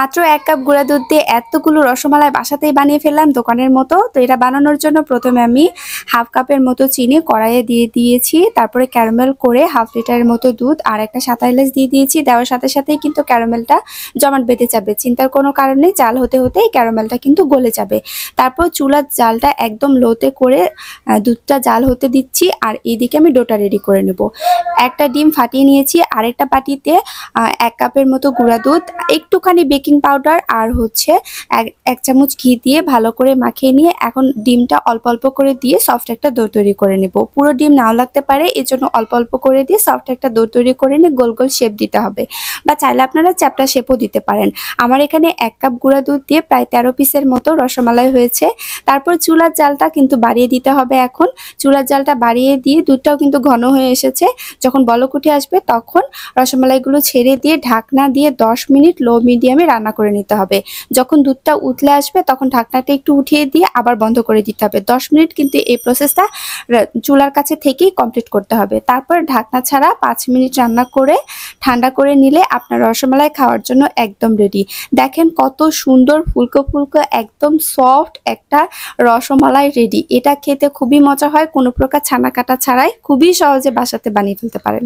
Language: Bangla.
মাত্র 1 কাপ গুঁড়া দুধ দিয়ে এতগুলো রসমালাই বাসাতেই বানিয়ে ফেললাম দোকানের মতো। তো এটা বানানোর জন্য প্রথমে আমি হাফ কাপের মতো চিনি কড়াইয়ে দিয়ে দিয়েছি, তারপরে ক্যারামেল করে হাফ লিটারের মতো দুধ আর একটা 7 এলাচ দিয়ে দিয়েছি। দেওয়ার সাথে সাথেই কিন্তু ক্যারামেলটা জমাট বেঁধে যাবে, চিন্তার কোনো কারণ নেই, জাল হতে হতেই ক্যারামেলটা কিন্তু গলে যাবে। তারপর চুলার জালটা একদম লোতে করে দুধটা জাল হতে দিচ্ছি, আর এইদিকে আমি ডোটা রেডি করে নেব। একটা ডিম ফাটিয়ে নিয়েছি, আরেকটা বাটিতে 1 কাপের মতো গুঁড়া দুধ, একটুখানি বেকিং পাউডার আর হচ্ছে 1 চামচ ঘি দিয়ে ভালো করে মাখিয়ে নিয়ে এখন ডিমটা অল্প অল্প করে দিয়ে সফট একটা ডো তৈরি করে নেব। পুরো ডিম নাও লাগতে পারে, এর জন্য অল্প অল্প করে দিয়ে সফট একটা ডো তৈরি করে নিয়ে গোল গোল শেপ দিতে হবে, বা চাইলে আপনারা চ্যাপ্টা শেপও দিতে পারেন। আমার এখানে 1 কাপ গুঁড়া দুধ দিয়ে প্রায় 13 পিসের মতো রসমালাই হয়েছে। তারপর চুলার জালটা কিন্তু বাড়িয়ে দিতে হবে। এখন চুলার জালটা বাড়িয়ে দিয়ে দুধটাও কিন্তু ঘন হয়ে এসেছে, যখন বলক উঠে আসবে তখন রসমালাইগুলো ছেড়ে দিয়ে ঢাকনা দিয়ে 10 মিনিট লো মিডিয়ামে রান্না করে নিতে হবে। যখন দুধটা উতলে আসবে তখন ঢাকনাটা একটু উঠিয়ে দিয়ে আবার বন্ধ করে দিতে হবে। 10 মিনিট কিন্তু এই প্রসেসটা চুলার কাছে থেকেই কমপ্লিট করতে হবে। তারপর ঢাকনা ছাড়া 5 মিনিট রান্না করে ঠান্ডা করে নিলে আপনার রসমালাই খাওয়ার জন্য একদম রেডি। দেখেন কত সুন্দর ফুলকো ফুলকো একদম সফট একটা রসমালাই রেডি। এটা খেতে খুবই মজা হয়, কোনো প্রকার ছানা কাটা ছাড়াই খুবই সহজে বাসাতে বানিয়ে ফেলতে পারেন।